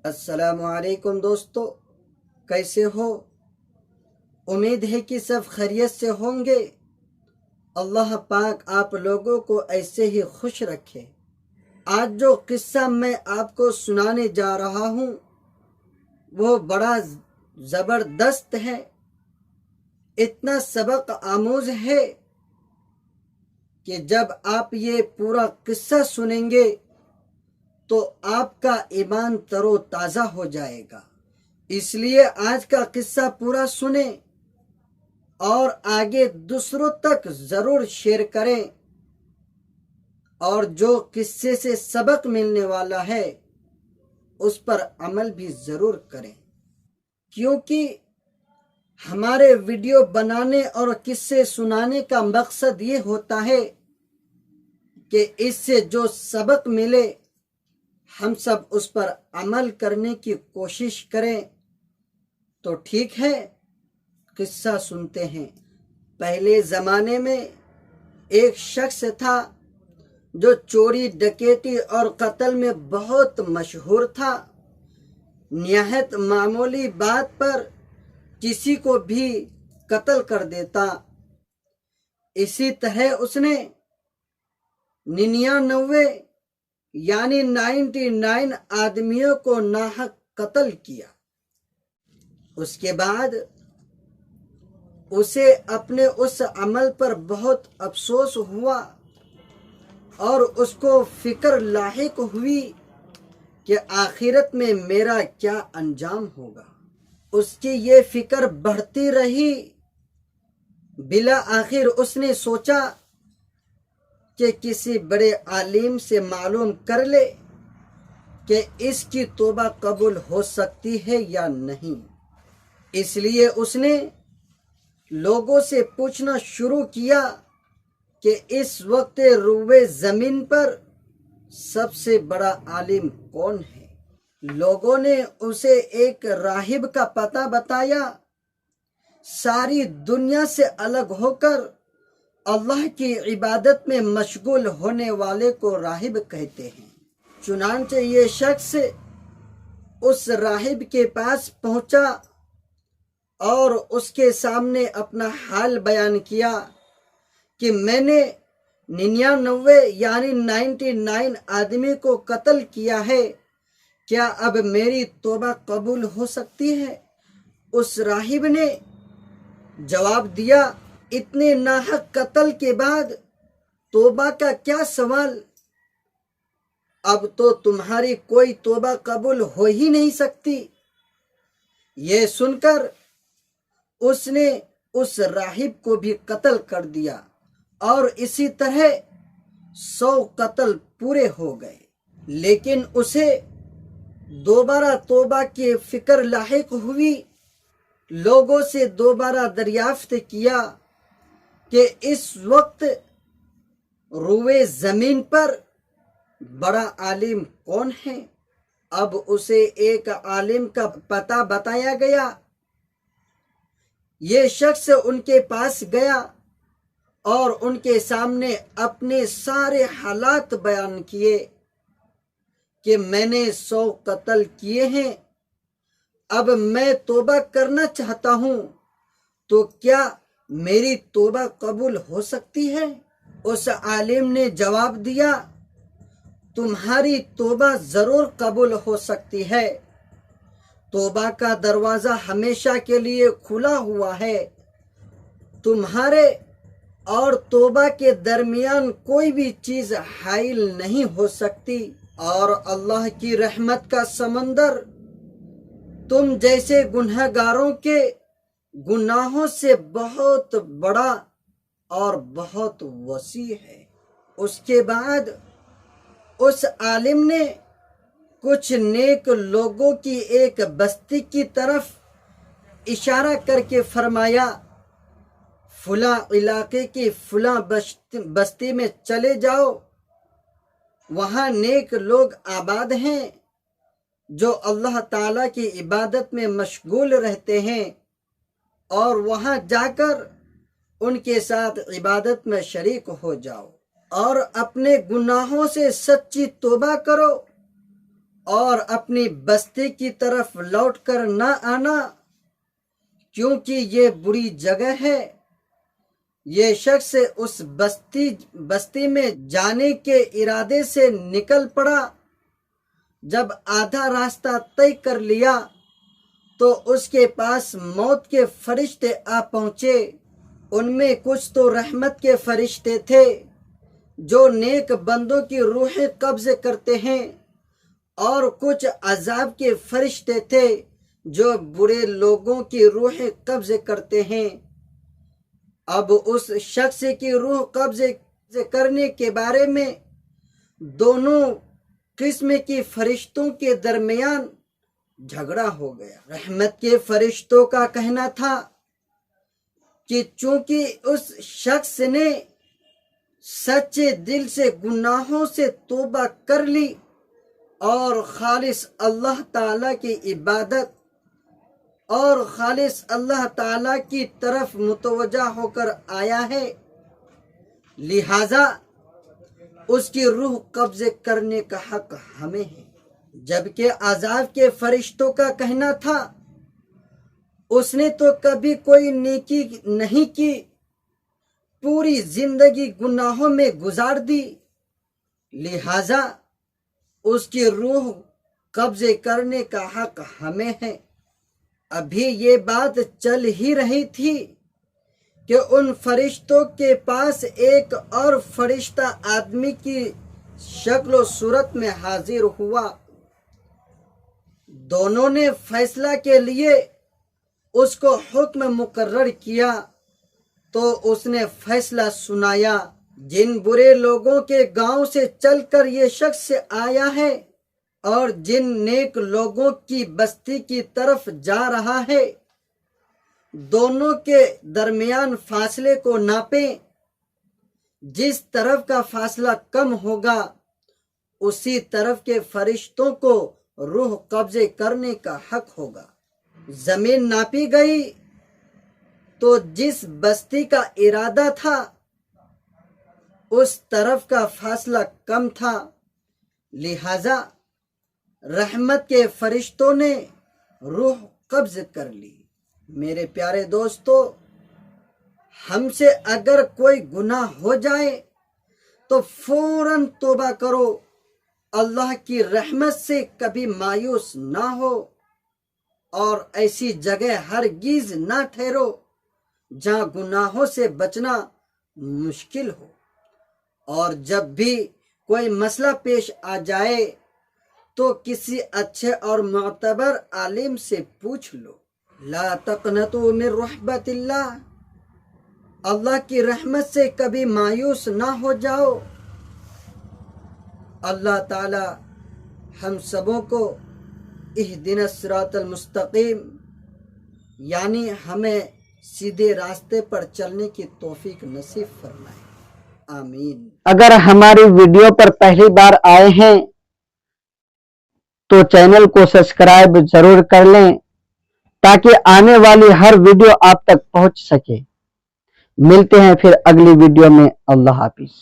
السلام علیکم دوستو، کیسے ہو؟ امید ہے کہ سب خیریت سے ہوں گے۔ اللہ پاک آپ لوگوں کو ایسے ہی خوش رکھے۔ آج جو قصہ میں آپ کو سنانے جا رہا ہوں وہ بڑا زبردست ہے، اتنا سبق آموز ہے کہ جب آپ یہ پورا قصہ سنیں گے تو آپ کا ایمان تر و تازہ ہو جائے گا۔ اس لیے آج کا قصہ پورا سنیں اور آگے دوسروں تک ضرور شیئر کریں، اور جو قصے سے سبق ملنے والا ہے اس پر عمل بھی ضرور کریں، کیونکہ ہمارے ویڈیو بنانے اور قصے سنانے کا مقصد یہ ہوتا ہے کہ اس سے جو سبق ملے ہم سب اس پر عمل کرنے کی کوشش کریں۔ تو ٹھیک ہے، قصہ سنتے ہیں۔ پہلے زمانے میں ایک شخص تھا جو چوری ڈکیتی اور قتل میں بہت مشہور تھا۔ نہایت معمولی بات پر کسی کو بھی قتل کر دیتا۔ اسی طرح اس نے 99 یعنی 99 آدمیوں کو ناحق قتل کیا۔ اس کے بعد اسے اپنے اس عمل پر بہت افسوس ہوا اور اس کو فکر لاحق ہوئی کہ آخرت میں میرا کیا انجام ہوگا۔ اس کی یہ فکر بڑھتی رہی۔ بالآخر اس نے سوچا کہ کسی بڑے عالم سے معلوم کر لے کہ اس کی توبہ قبول ہو سکتی ہے یا نہیں۔ اس لیے اس نے لوگوں سے پوچھنا شروع کیا کہ اس وقت روئے زمین پر سب سے بڑا عالم کون ہے۔ لوگوں نے اسے ایک راہب کا پتہ بتایا۔ ساری دنیا سے الگ ہو کر اللہ کی عبادت میں مشغول ہونے والے کو راہب کہتے ہیں۔ چنانچہ یہ شخص اس راہب کے پاس پہنچا اور اس کے سامنے اپنا حال بیان کیا کہ میں نے 99 یعنی 99 آدمی کو قتل کیا ہے، کیا اب میری توبہ قبول ہو سکتی ہے؟ اس راہب نے جواب دیا، اتنے ناحق قتل کے بعد توبہ کا کیا سوال؟ اب تو تمہاری کوئی توبہ قبول ہو ہی نہیں سکتی۔ یہ سن کر اس نے اس راہب کو بھی قتل کر دیا اور اسی طرح 100 قتل پورے ہو گئے۔ لیکن اسے دوبارہ توبہ کی فکر لاحق ہوئی۔ لوگوں سے دوبارہ دریافت کیا کہ اس وقت روئے زمین پر بڑا عالم کون ہے۔ اب اسے ایک عالم کا پتہ بتایا گیا۔ یہ شخص ان کے پاس گیا اور ان کے سامنے اپنے سارے حالات بیان کیے کہ میں نے 100 قتل کیے ہیں، اب میں توبہ کرنا چاہتا ہوں، تو کیا میری توبہ قبول ہو سکتی ہے؟ اس عالم نے جواب دیا، تمہاری توبہ ضرور قبول ہو سکتی ہے۔ توبہ کا دروازہ ہمیشہ کے لیے کھلا ہوا ہے۔ تمہارے اور توبہ کے درمیان کوئی بھی چیز حائل نہیں ہو سکتی، اور اللہ کی رحمت کا سمندر تم جیسے گنہگاروں کے گناہوں سے بہت بڑا اور بہت وسیع ہے۔ اس کے بعد اس عالم نے کچھ نیک لوگوں کی ایک بستی کی طرف اشارہ کر کے فرمایا، فلاں علاقے کی فلاں بستی میں چلے جاؤ، وہاں نیک لوگ آباد ہیں جو اللہ تعالیٰ کی عبادت میں مشغول رہتے ہیں، اور وہاں جا کر ان کے ساتھ عبادت میں شریک ہو جاؤ اور اپنے گناہوں سے سچی توبہ کرو، اور اپنی بستی کی طرف لوٹ کر نہ آنا، کیونکہ یہ بری جگہ ہے۔ یہ شخص اس بستی میں جانے کے ارادے سے نکل پڑا۔ جب آدھا راستہ طے کر لیا تو اس کے پاس موت کے فرشتے آ پہنچے۔ ان میں کچھ تو رحمت کے فرشتے تھے جو نیک بندوں کی روحیں قبض کرتے ہیں، اور کچھ عذاب کے فرشتے تھے جو برے لوگوں کی روحیں قبض کرتے ہیں۔ اب اس شخص کی روح قبض کرنے کے بارے میں دونوں قسم کی فرشتوں کے درمیان جھگڑا ہو گیا۔ رحمت کے فرشتوں کا کہنا تھا کہ چونکہ اس شخص نے سچے دل سے گناہوں سے توبہ کر لی اور خالص اللہ تعالیٰ کی عبادت اور خالص اللہ تعالیٰ کی طرف متوجہ ہو کر آیا ہے، لہذا اس کی روح قبض کرنے کا حق ہمیں ہے۔ جبکہ عذاب کے فرشتوں کا کہنا تھا اس نے تو کبھی کوئی نیکی نہیں کی، پوری زندگی گناہوں میں گزار دی، لہذا اس کی روح قبض کرنے کا حق ہمیں ہے۔ ابھی یہ بات چل ہی رہی تھی کہ ان فرشتوں کے پاس ایک اور فرشتہ آدمی کی شکل و صورت میں حاضر ہوا۔ دونوں نے فیصلہ کے لیے اس کو حکم مقرر کیا تو اس نے فیصلہ سنایا۔ جن برے لوگوں کے گاؤں سے چل کر یہ شخص آیا ہے اور جن نیک لوگوں کی بستی کی طرف جا رہا ہے، دونوں کے درمیان فاصلے کو ناپیں۔ جس طرف کا فاصلہ کم ہوگا اسی طرف کے فرشتوں کو روح قبضے کرنے کا حق ہوگا۔ زمین ناپی گئی تو جس بستی کا ارادہ تھا اس طرف کا فاصلہ کم تھا، لہذا رحمت کے فرشتوں نے روح قبض کر لی۔ میرے پیارے دوستو، ہم سے اگر کوئی گناہ ہو جائے تو فوراً توبہ کرو، اللہ کی رحمت سے کبھی مایوس نہ ہو، اور ایسی جگہ ہرگز نہ ٹھہرو جہاں گناہوں سے بچنا مشکل ہو۔ اور جب بھی کوئی مسئلہ پیش آ جائے تو کسی اچھے اور معتبر عالم سے پوچھ لو۔ لا تقنطوا من رحمت اللہ، اللہ کی رحمت سے کبھی مایوس نہ ہو جاؤ۔ اللہ تعالی ہم سبوں کو اہدنا الصراط المستقیم، یعنی ہمیں سیدھے راستے پر چلنے کی توفیق نصیب فرمائے، آمین۔ اگر ہماری ویڈیو پر پہلی بار آئے ہیں تو چینل کو سبسکرائب ضرور کر لیں تاکہ آنے والی ہر ویڈیو آپ تک پہنچ سکے۔ ملتے ہیں پھر اگلی ویڈیو میں، اللہ حافظ۔